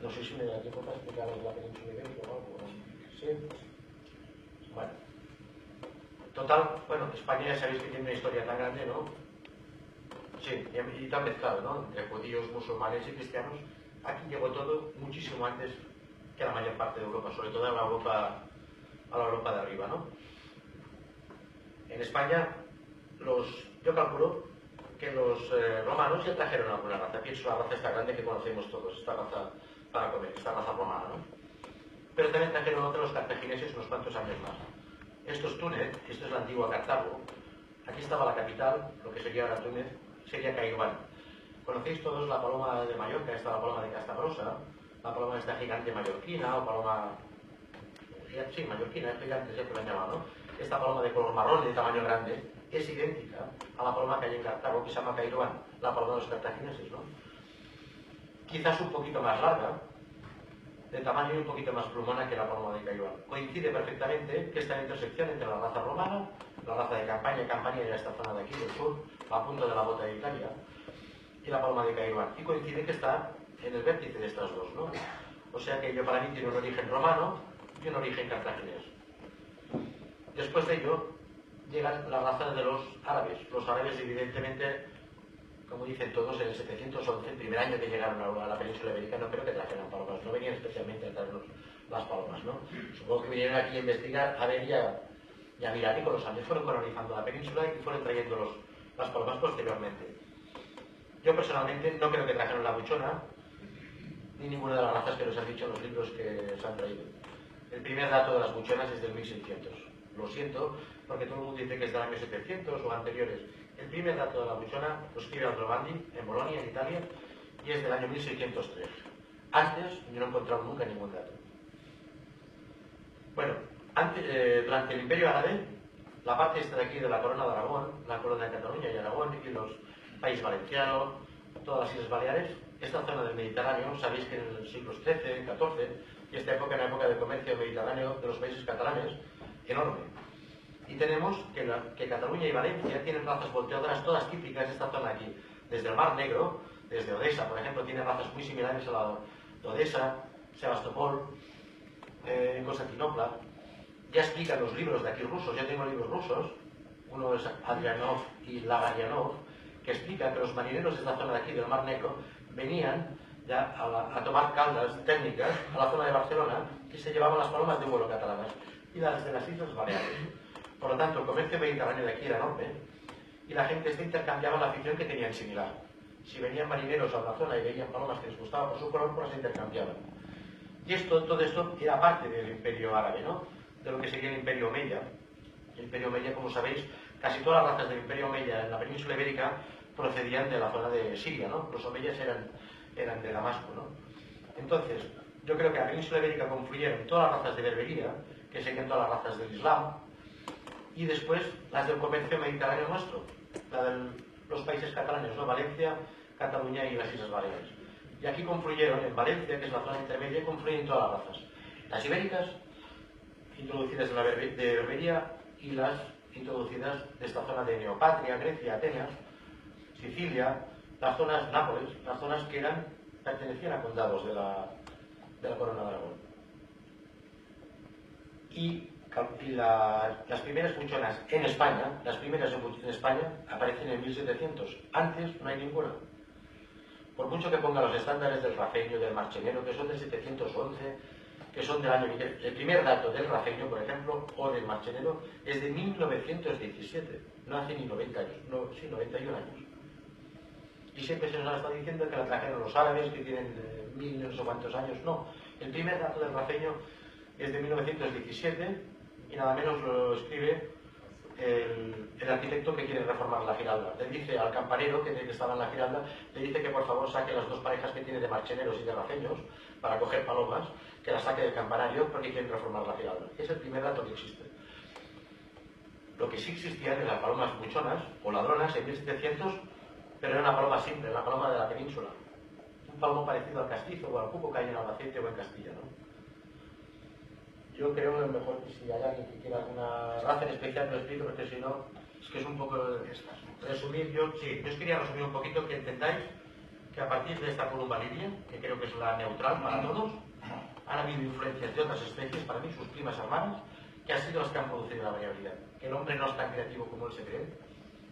No sé si me da tiempo para explicar la península ibérica o algo. ¿Sí? Bueno. Total, bueno, España ya sabéis que tiene una historia tan grande, ¿no? Sí, y tan mezclado, ¿no? Entre judíos, musulmanes y cristianos. Aquí llegó todo muchísimo antes que la mayor parte de Europa, sobre todo a la Europa de arriba, ¿no? En España, yo calculo que los romanos ya trajeron alguna raza. Pienso la raza esta grande que conocemos todos, esta raza para comer, esta raza romana, ¿no? Pero también trajeron otros los cartagineses unos cuantos años más. Esto es Túnez, esto es la antigua Cartago. Aquí estaba la capital, lo que sería ahora Túnez, sería Cairán. Conocéis todos la paloma de Mallorca, esta la paloma de Castabrosa, la paloma esta gigante mallorquina, o paloma... Sí, mallorquina, es gigante, siempre la han llamado, ¿no? Esta paloma de color marrón, de tamaño grande, es idéntica a la paloma que hay en Cartago, que se llama Cairán, la paloma de los cartagineses, ¿no? Quizás un poquito más larga, de tamaño y un poquito más plumona que la paloma de Cairán. Coincide perfectamente que esta intersección entre la raza romana, la raza de Campania y esta zona de aquí del sur, a punto de la bota de Italia, y la paloma de Cairán. Y coincide que está en el vértice de estas dos, ¿no? O sea que ello para mí tiene un origen romano y un origen cartaginés. Después de ello llega la raza de los árabes. Los árabes, evidentemente, como dicen todos, en el 711, el primer año que llegaron a la península ibérica, no creo que trajeran palomas, no venían especialmente a traernos las palomas, ¿no? Supongo que vinieron aquí a investigar, a ver y a mirar, y con los años fueron colonizando la península y fueron trayendo las palomas posteriormente. Yo personalmente no creo que trajeron la buchona, ni ninguna de las razas que nos han dicho en los libros que se han traído. El primer dato de las buchonas es del 1600. Lo siento, porque todo el mundo dice que es del año 700 o anteriores. El primer dato de la buchona lo escribe Aldrovandi en Bolonia, en Italia, y es del año 1603. Antes yo no he encontrado nunca ningún dato. Bueno, durante el Imperio Árabe, la parte esta de aquí de la Corona de Aragón, la Corona de Cataluña y Aragón, y los País Valenciano, todas las Islas Baleares, esta zona del Mediterráneo, sabéis que en los siglos XIII, XIV, y esta época era época de comercio mediterráneo de los países catalanes, enorme. Y tenemos que Cataluña y Valencia tienen razas volteadoras todas típicas de esta zona aquí. Desde el Mar Negro, desde Odessa, por ejemplo, tiene razas muy similares a la de Odessa, Sebastopol, Constantinopla. Ya explican los libros de aquí rusos, yo tengo libros rusos, uno es Adrianov y Lagarianov, que explica que los marineros de esta zona de aquí, del Mar Negro, venían ya a tomar caldas técnicas a la zona de Barcelona y se llevaban las palomas de vuelo catalanas y las de las Islas Baleares. Por lo tanto, el comercio mediterráneo de aquí era enorme y la gente intercambiaba la afición que tenían similar. Si venían marineros a la zona y veían palomas que les gustaba por su color, pues las intercambiaban. Y todo esto era parte del Imperio Árabe, ¿no? De lo que sería el Imperio Omeya. El Imperio Omeya, como sabéis, casi todas las razas del Imperio Omeya en la península ibérica procedían de la zona de Siria, ¿no? Los omeyas eran de Damasco, ¿no? Entonces, yo creo que en la península ibérica confluyeron todas las razas de Berbería, que serían todas las razas del Islam, y después las del comercio mediterráneo nuestro, la de los países catalanes, ¿no? Valencia, Cataluña y las Islas Baleares. Y aquí confluyeron, en Valencia, que es la zona intermedia, confluyen todas las razas. Las ibéricas, introducidas de Berbería, y las introducidas de esta zona de Neopatria, Grecia, Atenas, Sicilia, las zonas Nápoles, las zonas que pertenecían a condados de la Corona de Aragón. Y las primeras buchonas en España, aparecen en 1700. Antes no hay ninguna. Por mucho que ponga los estándares del rafeño, del marchenero, que son del 711, que son del año... El primer dato del rafeño, por ejemplo, o del marchenero, es de 1917. No hace ni 90 años. No, sí, 91 años. Y siempre se nos ha estado diciendo que la trajeron los árabes, que tienen 1000 no sé cuántos años. No. El primer dato del rafeño es de 1917 y nada menos lo escribe el arquitecto que quiere reformar la Giralda. Le dice al campanero que estaba en la Giralda, le dice que por favor saque las dos parejas que tiene de marcheneros y de rafeños para coger palomas, que las saque del campanario porque quieren reformar la Giralda. Es el primer dato que existe. Lo que sí existían eran las palomas buchonas o ladronas en 1700, pero era una paloma simple, la paloma de la península. Un palomo parecido al castizo o al cuco que hay en Albacete o en Castilla, ¿no? Yo creo que mejor que si hay alguien que quiera alguna raza en especial lo explico, porque si no, es que es un poco resumir. Yo os quería resumir un poquito que entendáis que a partir de esta columba liria, que creo que es la neutral para todos, han habido influencias de otras especies, para mí sus primas hermanas, que han sido las que han producido la variabilidad. Que el hombre no es tan creativo como él se cree,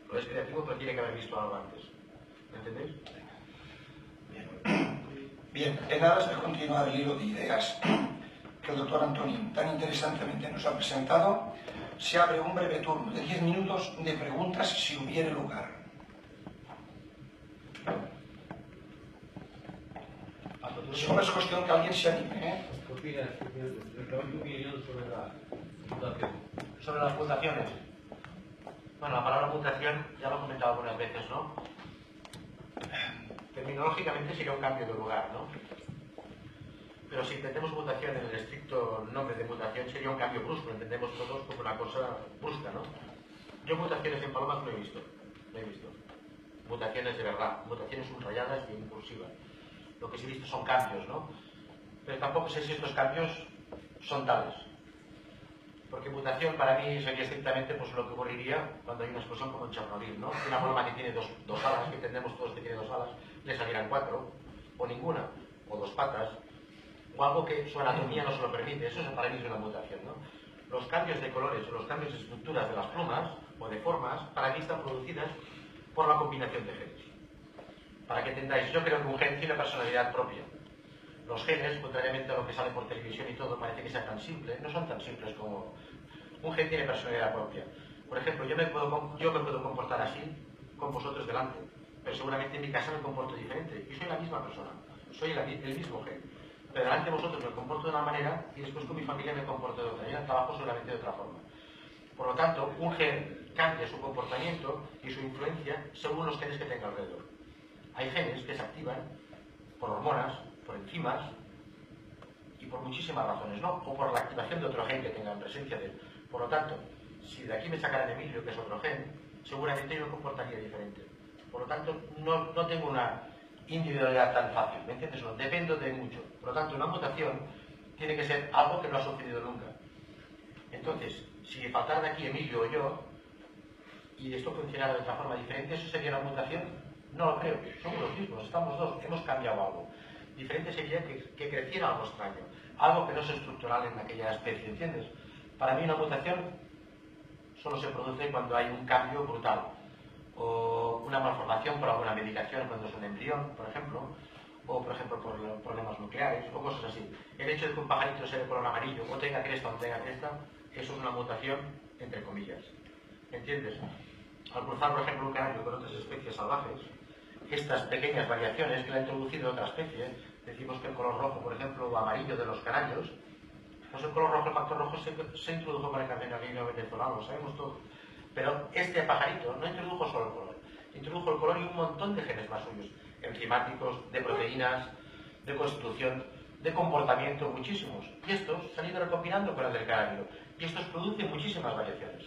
lo es creativo, pero tiene que haber visto algo antes. ¿Me entendéis? Bien, en aras de continuar el hilo de ideas que el doctor Antonín tan interesantemente nos ha presentado, se abre un breve turno de 10 minutos de preguntas si hubiere lugar. Solo es cuestión que alguien se anime, ¿eh? ¿Qué opinas? ¿Tu opinión sobre la mutación? Sobre las mutaciones. Bueno, la palabra mutación ya lo he comentado algunas veces, ¿no? Terminológicamente sería un cambio de lugar, ¿no? Pero si entendemos mutación en el estricto nombre de mutación, sería un cambio brusco, lo entendemos todos como una cosa brusca, ¿no? Yo mutaciones en palomas no he visto, no he visto. Mutaciones de verdad, mutaciones subrayadas y impulsivas. Lo que sí he visto son cambios, ¿no? Pero tampoco sé si estos cambios son tales. Porque mutación para mí sería estrictamente pues, lo que ocurriría cuando hay una explosión como en Chernobyl, ¿no? Una paloma que tiene dos alas, que entendemos todos que tiene dos alas, le salieran 4, o ninguna, o 2 patas, o algo que su anatomía no se lo permite. Eso para mí es una mutación, ¿no? Los cambios de colores o los cambios de estructuras de las plumas o de formas, para mí están producidas por la combinación de genes. Para que entendáis, yo creo que un gen tiene personalidad propia. Los genes, contrariamente a lo que sale por televisión y todo, parece que sea tan simple, no son tan simples como... Un gen tiene personalidad propia. Por ejemplo, yo me puedo comportar así con vosotros delante, pero seguramente en mi casa me comporto diferente. Y soy la misma persona, soy el mismo gen. Pero delante de vosotros me comporto de una manera y después con mi familia me comporto de otra. Y en el trabajo seguramente de otra forma. Por lo tanto, un gen cambia su comportamiento y su influencia según los genes que tenga alrededor. Hay genes que se activan por hormonas, por enzimas y por muchísimas razones, ¿no? O por la activación de otro gen que tenga en presencia de él. Por lo tanto, si de aquí me sacaran Emilio, que es otro gen, seguramente yo me comportaría diferente. Por lo tanto, no tengo una individualidad tan fácil, ¿me entiendes? No, dependo de mucho. Por lo tanto, una mutación tiene que ser algo que no ha sucedido nunca. Entonces, si faltara de aquí Emilio o yo, y esto funcionara de otra forma diferente, ¿eso sería una mutación? No lo creo, somos los mismos, estamos dos, hemos cambiado algo. Diferente sería que creciera algo extraño, algo que no es estructural en aquella especie, ¿entiendes? Para mí una mutación solo se produce cuando hay un cambio brutal, o una malformación por alguna medicación cuando es un embrión, por ejemplo, o por ejemplo por problemas nucleares, o cosas así. El hecho de que un pajarito sea de color amarillo, o tenga cresta o no tenga cresta, eso es una mutación, entre comillas, ¿entiendes? Al cruzar, por ejemplo, un canario con otras especies salvajes, estas pequeñas variaciones que le ha introducido otra especie, decimos que el color rojo, por ejemplo, o amarillo de los canarios, pues el color rojo, el factor rojo se introdujo con el cardenalino venezolano, lo sabemos todo. Pero este pajarito no introdujo solo el color, introdujo el color y un montón de genes más suyos, enzimáticos, de proteínas, de constitución, de comportamiento, muchísimos. Y estos se han ido recombinando con el del canario, y estos producen muchísimas variaciones.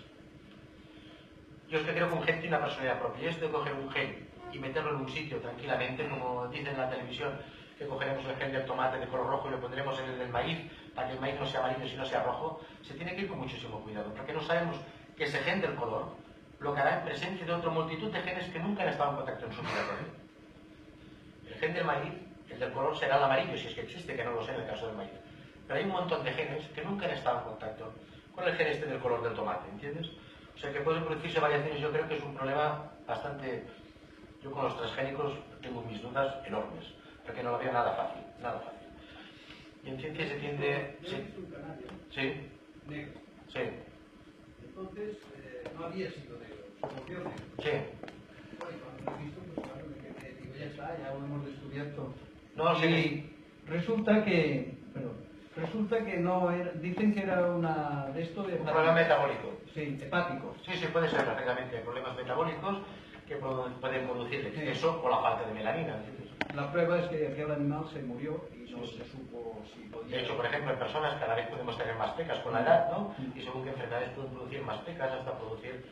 Yo es que creo que un gen tiene una personalidad propia, y esto de coger un gen y meterlo en un sitio tranquilamente, como dicen en la televisión, que cogeremos el gen del tomate de color rojo y lo pondremos en el del maíz, para que el maíz no sea amarillo sino sea rojo, se tiene que ir con muchísimo cuidado, porque no sabemos que ese gen del color lo que hará en presencia de otra multitud de genes que nunca han estado en contacto en su vida con él. El gen del maíz, el del color, será el amarillo, si es que existe, que no lo sé en el caso del maíz. Pero hay un montón de genes que nunca han estado en contacto con el gen este del color del tomate, ¿entiendes? O sea que pueden producirse variaciones, yo creo que es un problema bastante... Yo con los transgénicos tengo mis dudas enormes, porque no lo veo nada fácil, nada fácil. Y en ciencia se tiende... Sí. Un canario. Sí. Negro. Sí. Entonces, no había sido negro, se volvió negro. Sí. Bueno, cuando lo he visto, pues claro, me quedé, digo, ya está, ya lo hemos descubierto. No, sí. Y resulta que no era, dicen que era una de esto de... Un problema metabólico. Sí, hepático. Sí, sí, puede ser perfectamente. Problemas metabólicos que pueden producir exceso o la falta de melanina, ¿entiendes? La prueba es que aquel animal se murió y no se supo si podía... De hecho, por ejemplo, en personas cada vez podemos tener más pecas con la edad, ¿no? Y según qué enfermedades pueden producir más pecas hasta producir...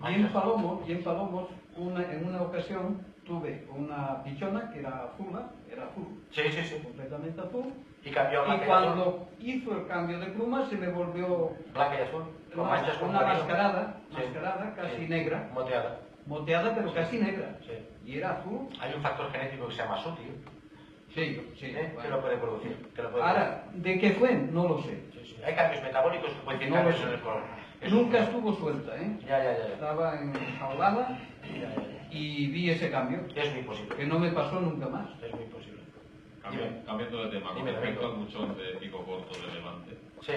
Y en Palomos, en una ocasión tuve una pichona que era azul, Sí, sí, sí. completamente azul. Y cambió a Y blanca y cuando azul. hizo el cambio de pluma se me volvió Blanca y azul. Con manchas con una cabello. mascarada, Sí. casi Sí. negra, Moteada. moteada pero casi negra. Sí. y era azul. Hay un factor genético que se llama SUTI, Sí, sí. que Bueno. lo puede producir. Ahora, ¿de qué fue? No lo sé. Sí, sí. Hay cambios metabólicos que pueden decir No lo cambios sé. en el color. Nunca estuvo suelta, ¿eh? Ya. Estaba enjaulada y vi ese cambio, Es muy posible. que no me pasó nunca más. Es muy posible. Cambiando de tema, con Dime, respecto David. al buchón de pico corto de Levante, Sí,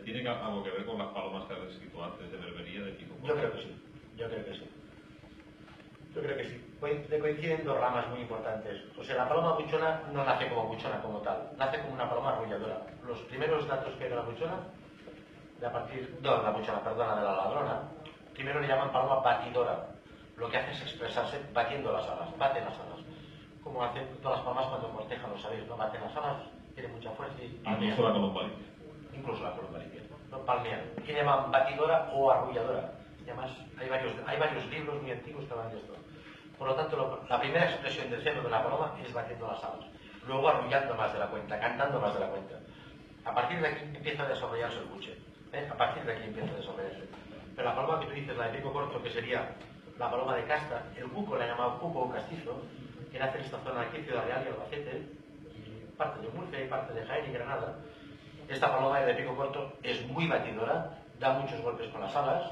¿tiene algo que ver con las palomas que has descrito antes de berbería de pico corto? yo creo que sí. Yo creo que sí. Yo creo que sí. Coinciden dos ramas muy importantes. O sea, la paloma buchona no nace como buchona como tal, nace como una paloma arrulladora. Los primeros datos que hay de la buchona, de la ladrona, primero le llaman paloma batidora. Lo que hace es expresarse batiendo las alas, bate las alas. Como hacen todas las palomas cuando cortejan, lo sabéis, ¿no? Baten las alas, tienen mucha fuerza y Incluso la columbaria. incluso la columbaria, ¿no? Palmean. ¿Qué llaman batidora o arrulladora? Y además, hay varios libros muy antiguos que hablan de esto. Por lo tanto, la primera expresión del celo de la paloma es batiendo las alas, luego arrullando más de la cuenta, cantando más de la cuenta. A partir de aquí empieza a desarrollarse el buche. A partir de aquí empieza a desarrollarse. Pero la paloma que tú dices, la de pico corto, que sería la paloma de casta, el cuco la llamado cuco o castizo, que nace en esta zona aquí, Ciudad Real y Albacete, y parte de Murcia y parte de Jaén y Granada. Esta paloma de pico corto es muy batidora, da muchos golpes con las alas,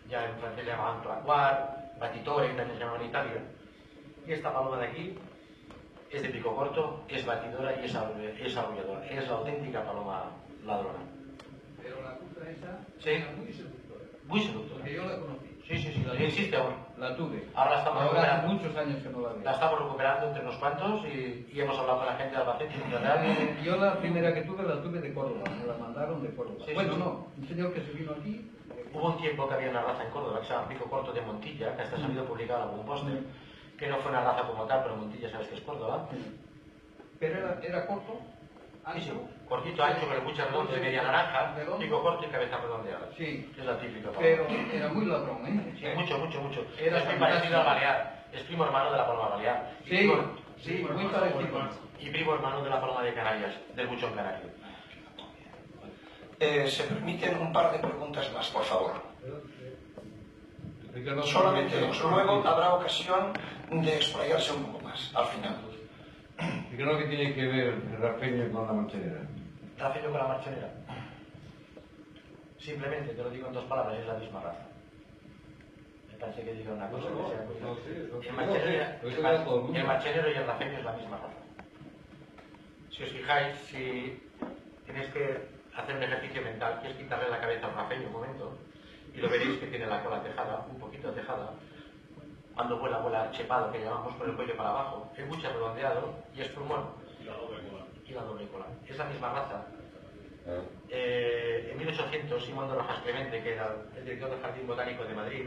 ya en francés le llamaban claquar, batitore, también se llama en Italia. Y esta paloma de aquí es de pico corto, es batidora y es arrulladora. Es la auténtica paloma ladrona. Pero la puta esa Sí. era muy seductora. Muy seductora. Porque yo la conocí. Sí, existe aún. La tuve. Ahora la estamos Ahora hace recuperando. muchos años que no la veo. La estamos recuperando entre unos cuantos y hemos hablado con la gente de Albacete y de Real. Yo la primera que tuve la tuve de Córdoba, me la mandaron de Córdoba. Sí, Bueno, sí. no, un señor que se vino aquí. Hubo un tiempo que había una raza en Córdoba que se llama pico corto de Montilla, que hasta ha salido publicada en algún póster, que no fue una raza como tal, pero Montilla sabes que es Córdoba. Pero era corto, Sí, sí. ancho. Cortito, ancho, con el buche redondo de media naranja, Redondo. pico corto y cabeza redondeada. Sí, Es la típica pero paloma. era muy ladrón, ¿eh? Sí, mucho. Era Es muy fantástico. parecido al balear. Es primo hermano de la paloma balear. Y Sí, primo- sí, muy parecido. Y primo hermano de la paloma de Canarias, del buchón canario. Se permiten un par de preguntas más, por favor. Solamente dos. Luego habrá ocasión de explayarse un poco más, al final. ¿Y qué es lo que tiene que ver el rafeño con la manchonera? Rafeño con la marchonera. Simplemente, te lo digo en dos palabras, es la misma raza. Me parece que diga una cosa que sea muy... El marchenero y el rafeño es la misma raza. Si os fijáis, si tenéis que hacer un ejercicio mental, que es quitarle la cabeza al rafeño un momento, y lo veréis que tiene la cola tejada, un poquito tejada. Cuando vuela chepado, que llamamos, con el cuello para abajo, el buche redondeado y es plumón. Y la doble cola. Es la misma raza. En 1800, Simón de Rojas Clemente, que era el director del Jardín Botánico de Madrid,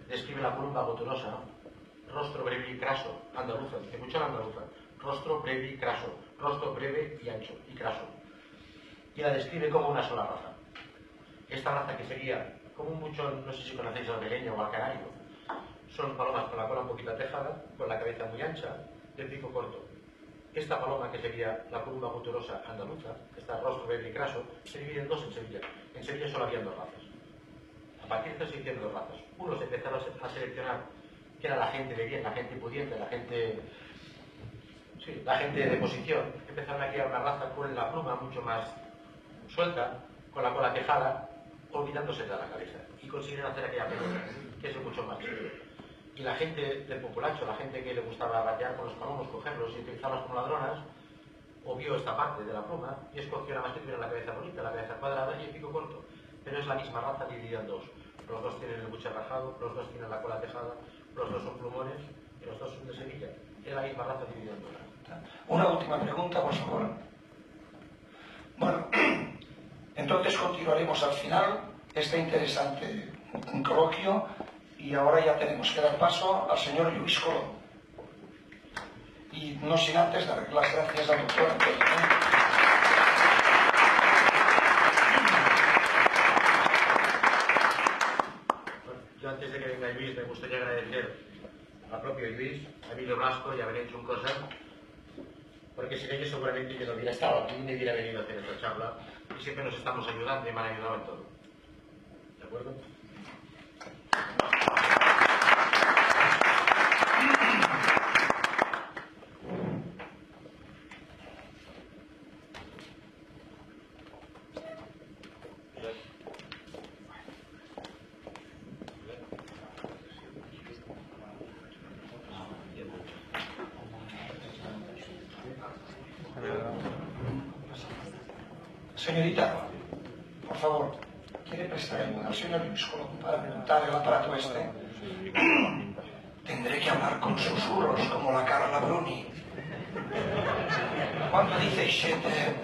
describe la columba botulosa, rostro breve y craso, andaluza, dice buchón andaluza, rostro breve y craso, rostro breve y ancho y craso. Y la describe como una sola raza. Esta raza que sería como un buchón, no sé si conocéis al beleño o al canario, son palomas con la cola un poquito tejada, con la cabeza muy ancha, del pico corto. Esta paloma, que sería la columba buturosa andaluza, esta rostro breve y craso, se divide en dos en Sevilla. En Sevilla solo había dos razas. A partir de esto se hicieron dos razas. Uno se empezaron a seleccionar, que era la gente de bien, la gente pudiente, la gente de posición. Empezaron a crear una raza con la pluma mucho más suelta, con la cola tejada, olvidándose de la cabeza. Y consiguieron hacer aquella pelota, que es mucho más chido. Y la gente del populacho, la gente que le gustaba batear con los palomos, cogerlos y utilizarlos como ladronas, obvió esta parte de la pluma y escogió la más que tuviera la cabeza bonita, la cabeza cuadrada y el pico corto. Pero es la misma raza dividida en dos. Los dos tienen el buche rajado, los dos tienen la cola tejada, los dos son plumones y los dos son de Sevilla. Es la misma raza dividida en dos. Una última pregunta, por favor. Bueno, entonces continuaremos al final este interesante coloquio y ahora ya tenemos que dar paso al señor Luis Colón. Y no sin antes dar las gracias al doctor Antonio. Yo antes de que venga Luis me gustaría agradecer al propio Luis, a Emilio Blasco y a Belén Chuncosa, porque sin ellos seguramente yo no hubiera estado aquí ni hubiera venido a hacer esta charla y siempre nos estamos ayudando y me han ayudado en todo. ¿De acuerdo? Señorita, por favor, ¿quiere prestar ayuda al señor Luis Colón para montar el aparato este? Tendré que hablar con susurros como la Carla Bruni. Cuando dice siete,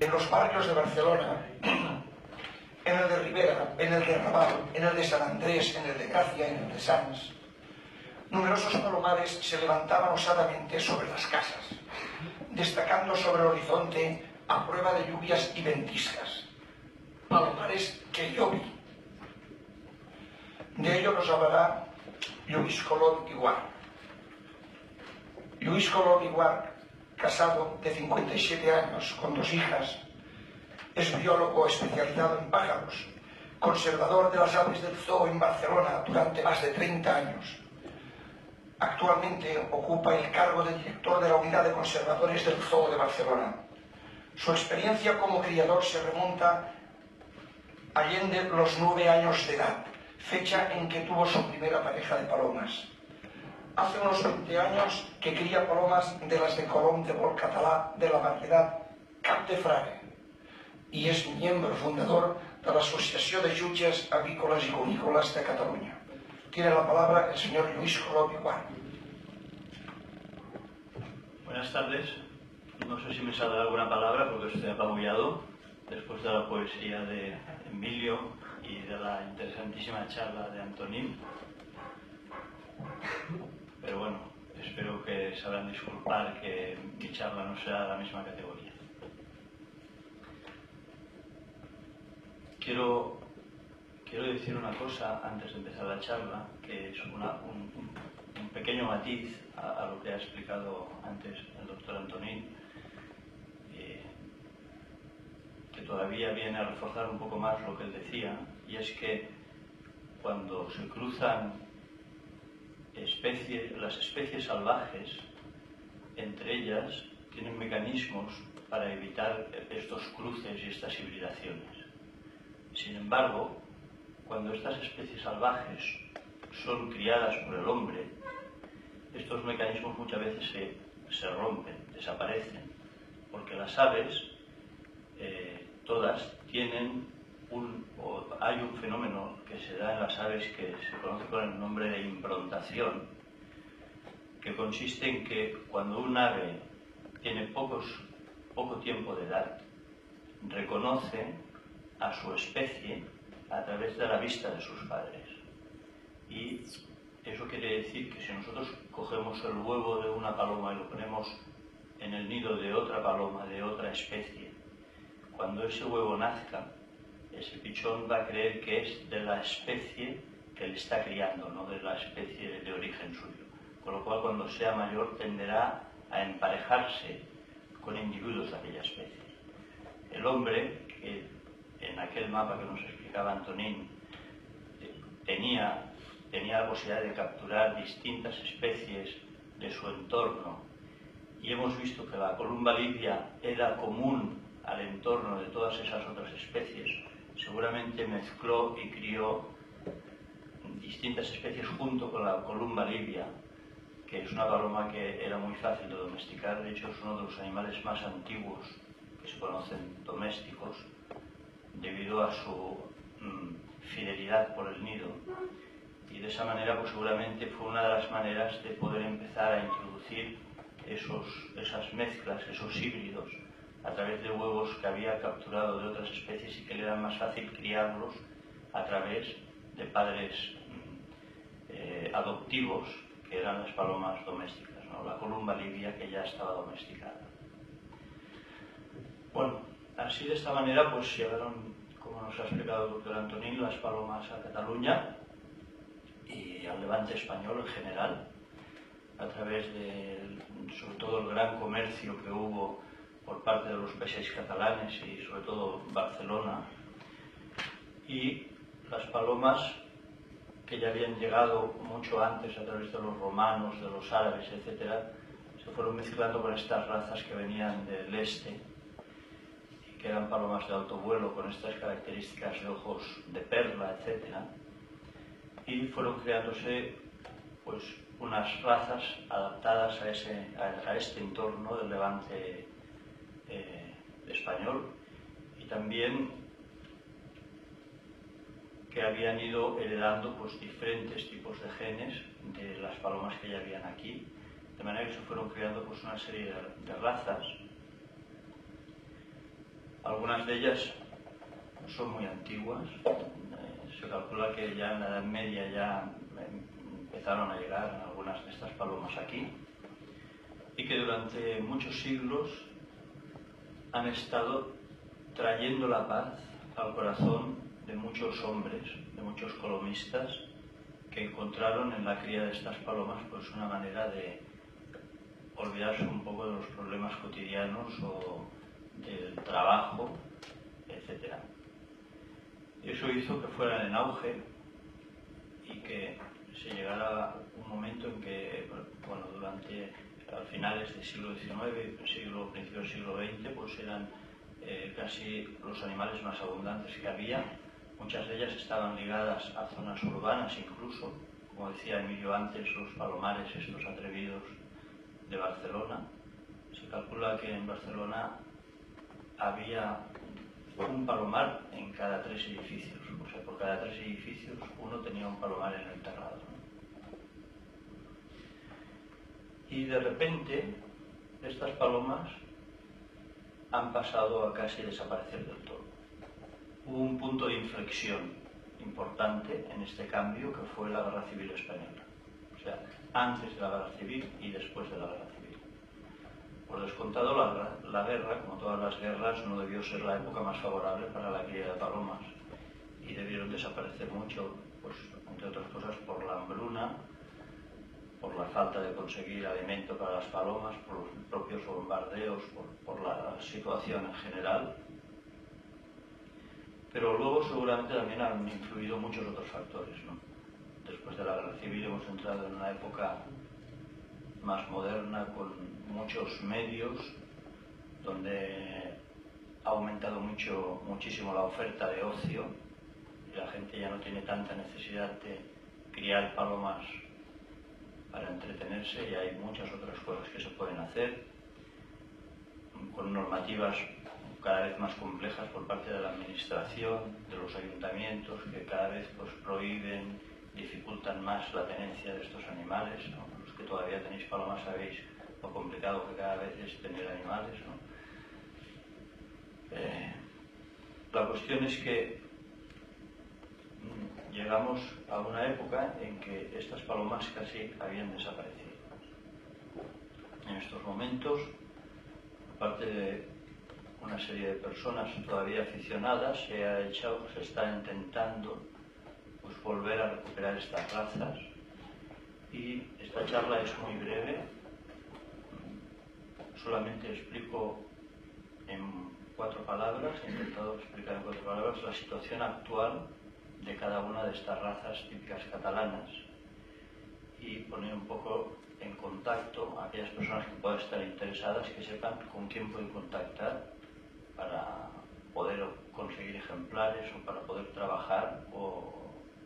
En los barrios de Barcelona, en el de Ribera, en el de Raval, en el de San Andrés, en el de Gracia, en el de Sants, numerosos palomares se levantaban osadamente sobre las casas, destacando sobre el horizonte a prueba de lluvias y ventiscas. Palomares que yo vi. De ello nos hablará Lluís Colón i Guart. Lluís Colón i Guart, casado de 57 años con 2 hijas, es biólogo especializado en pájaros, conservador de las aves del zoo en Barcelona durante más de 30 años. Actualmente ocupa el cargo de director de la Unidad de Conservadores del Zoo de Barcelona. Su experiencia como criador se remonta allende los 9 años de edad, fecha en que tuvo su primera pareja de palomas. Hace unos 20 años que cría palomas de las de Colom de Vol Català de la variedad Cap de Frare y es miembro fundador de la Asociación de Jutges Avícolas y Cunícolas de Cataluña. Tiene la palabra el señor Lluís Colón i Guart. Buenas tardes. No sé si me saldrá alguna palabra porque estoy apabullado después de la poesía de Emilio y de la interesantísima charla de Antonín. Pero bueno, espero que sabrán disculpar que mi charla no sea de la misma categoría. Quiero decir una cosa antes de empezar la charla, que es un pequeño matiz a lo que ha explicado antes el doctor Antonín, que todavía viene a reforzar un poco más lo que él decía, y es que cuando se cruzan las especies salvajes, entre ellas tienen mecanismos para evitar estos cruces y estas hibridaciones. Sin embargo, cuando estas especies salvajes son criadas por el hombre, estos mecanismos muchas veces se rompen, desaparecen, porque las aves, todas tienen hay un fenómeno que se da en las aves que se conoce con el nombre de improntación, que consiste en que cuando un ave tiene poco tiempo de edad, reconoce a su especie a través de la vista de sus padres. Y eso quiere decir que si nosotros cogemos el huevo de una paloma y lo ponemos en el nido de otra paloma de otra especie, cuando ese huevo nazca, ese pichón va a creer que es de la especie que le está criando, no de la especie de origen suyo. Con lo cual, cuando sea mayor, tenderá a emparejarse con individuos de aquella especie. El hombre, que en aquel mapa que nos explicaba Antonín, tenía la posibilidad de capturar distintas especies de su entorno, y hemos visto que la columba libia era común al entorno de todas esas otras especies, seguramente mezcló y crió distintas especies junto con la columba libia, que es una paloma que era muy fácil de domesticar. De hecho, es uno de los animales más antiguos que se conocen domésticos, debido a su fidelidad por el nido. Y de esa manera, pues seguramente fue una de las maneras de poder empezar a introducir esas mezclas, esos híbridos, a través de huevos que había capturado de otras especies y que le era más fácil criarlos a través de padres adoptivos, que eran las palomas domésticas, ¿no? La columba libia, que ya estaba domesticada. Bueno, así de esta manera pues llegaron, como como nos ha explicado el doctor Antonín, las palomas a Cataluña y al levante español en general, a través de, sobre todo, el gran comercio que hubo por parte de los peces catalanes y sobre todo Barcelona, y las palomas que ya habían llegado mucho antes a través de los romanos, de los árabes, etcétera, se fueron mezclando con estas razas que venían del este y que eran palomas de alto vuelo con estas características de ojos de perla, etcétera, y fueron creándose pues unas razas adaptadas a este entorno del levante español, y también que habían ido heredando pues diferentes tipos de genes de las palomas que ya habían aquí, de manera que se fueron creando pues una serie de razas. Algunas de ellas son muy antiguas, se calcula que ya en la Edad Media ya empezaron a llegar algunas de estas palomas aquí, y que durante muchos siglos han estado trayendo la paz al corazón de muchos hombres, de muchos colomistas, que encontraron en la cría de estas palomas pues una manera de olvidarse un poco de los problemas cotidianos o del trabajo, etc. Eso hizo que fueran en auge y que se llegara un momento en que, bueno, durante a finales del siglo XIX, principios del siglo XX, pues eran casi los animales más abundantes que había. Muchas de ellas estaban ligadas a zonas urbanas incluso, como decía Emilio antes, los palomares estos atrevidos de Barcelona. Se calcula que en Barcelona había un palomar en cada 3 edificios, o sea, por cada 3 edificios uno tenía un palomar en el terrado, ¿no? Y de repente estas palomas han pasado a casi desaparecer del todo. Hubo un punto de inflexión importante en este cambio, que fue la Guerra Civil Española, o sea, antes de la Guerra Civil y después de la Guerra Civil. Por descontado, la guerra, como todas las guerras, no debió ser la época más favorable para la cría de palomas, y debieron desaparecer mucho, pues, entre otras cosas por la hambruna, por la falta de conseguir alimento para las palomas, por los propios bombardeos, por la situación en general. Pero luego seguramente también han influido muchos otros factores, ¿no? Después de la Guerra Civil hemos entrado en una época más moderna, con muchos medios, donde ha aumentado muchísimo la oferta de ocio, y la gente ya no tiene tanta necesidad de criar palomas para entretenerse, y hay muchas otras cosas que se pueden hacer, con normativas cada vez más complejas por parte de la administración, de los ayuntamientos, que cada vez pues prohíben, dificultan más la tenencia de estos animales, ¿no? Los que todavía tenéis palomas sabéis lo complicado que cada vez es tener animales, ¿no? La cuestión es que llegamos a una época en que estas palomas casi habían desaparecido. En estos momentos, aparte de una serie de personas todavía aficionadas, se está intentando pues volver a recuperar estas razas, y esta charla es muy breve. Solamente explico en 4 palabras, he intentado explicar en 4 palabras la situación actual de cada una de estas razas típicas catalanas, y poner un poco en contacto a aquellas personas que puedan estar interesadas, que sepan con quién pueden contactar para poder conseguir ejemplares o para poder trabajar o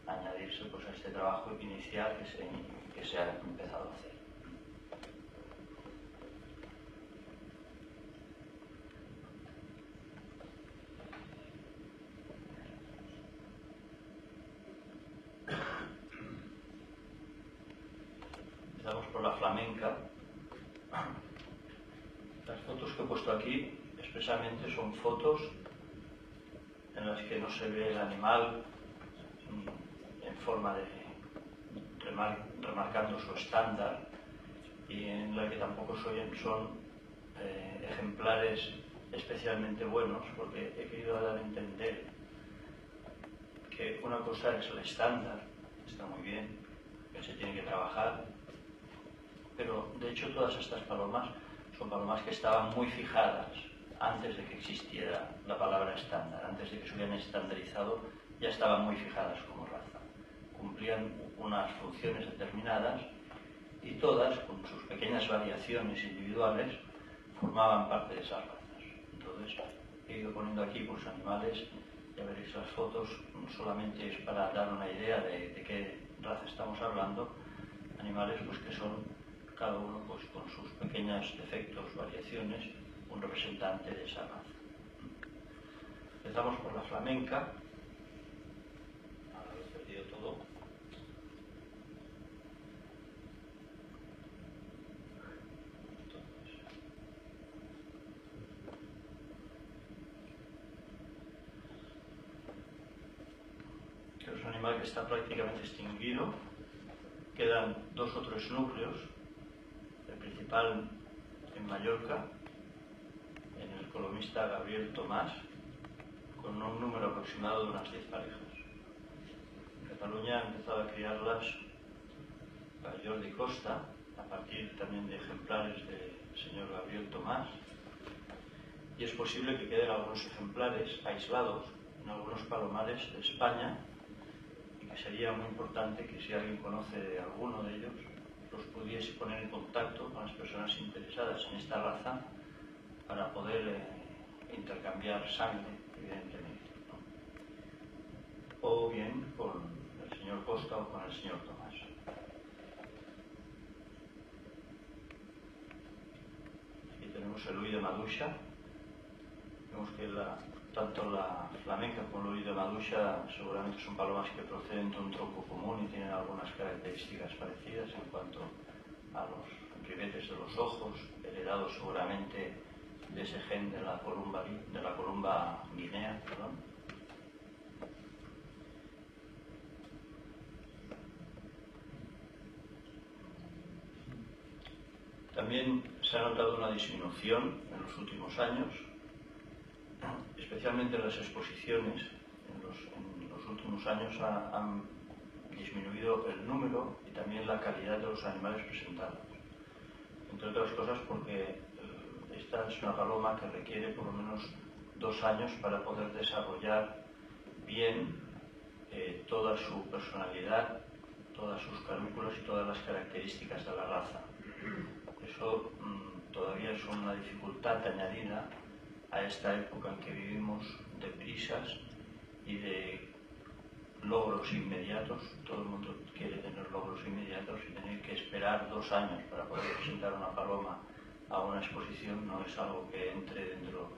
añadirse pues a este trabajo inicial que se ha empezado a hacer. Empezamos por la flamenca. Las fotos que he puesto aquí expresamente son fotos en las que no se ve el animal en forma de remarcando su estándar, y en la que tampoco son ejemplares especialmente buenos, porque he querido dar a entender una cosa es el estándar, está muy bien, que se tiene que trabajar, pero de hecho todas estas palomas son palomas que estaban muy fijadas antes de que existiera la palabra estándar, antes de que se hubieran estandarizado, ya estaban muy fijadas como raza. Cumplían unas funciones determinadas y todas, con sus pequeñas variaciones individuales, formaban parte de esas razas. Entonces, he ido poniendo aquí pues animales, ya veréis las fotos, no solamente es para dar una idea de qué raza estamos hablando, animales pues que son cada uno pues con sus pequeños defectos, variaciones, un representante de esa raza. Empezamos por la flamenca. Ahora lo he perdido todo. Es un animal que está prácticamente extinguido. Quedan 2 o 3 núcleos. El principal en Mallorca, en el colomista Gabriel Tomás, con un número aproximado de unas 10 parejas. En Cataluña ha empezado a criarlas para Jordi Costa, a partir también de ejemplares del señor Gabriel Tomás, y es posible que queden algunos ejemplares aislados en algunos palomares de España, y que sería muy importante que si alguien conoce alguno de ellos, los pudiese poner en contacto con las personas interesadas en esta raza para poder intercambiar sangre, evidentemente, ¿no? O bien con el señor Costa o con el señor Tomás. Aquí tenemos el Louis de Maduixa. Vemos que tanto la flamenca como el Louis de Maduixa seguramente son palomas que proceden de un tronco común y tienen algunas características parecidas en cuanto a los ribetes de los ojos, heredados seguramente de ese gen de la columba guinea, perdón. También se ha notado una disminución en los últimos años, especialmente en las exposiciones. En los últimos años han disminuido el número y también la calidad de los animales presentados. Entre otras cosas porque esta es una paloma que requiere por lo menos 2 años para poder desarrollar bien toda su personalidad, todas sus carúnculas y todas las características de la raza. Eso todavía es una dificultad añadida a esta época en que vivimos de prisas y de logros inmediatos. Todo el mundo quiere tener logros inmediatos y tener que esperar 2 años para poder presentar una paloma a una exposición no es algo que entre dentro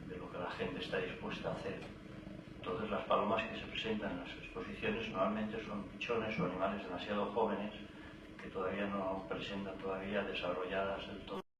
de lo que la gente está dispuesta a hacer. Entonces las palomas que se presentan en las exposiciones normalmente son pichones o animales demasiado jóvenes que todavía no presentan todavía desarrolladas del todo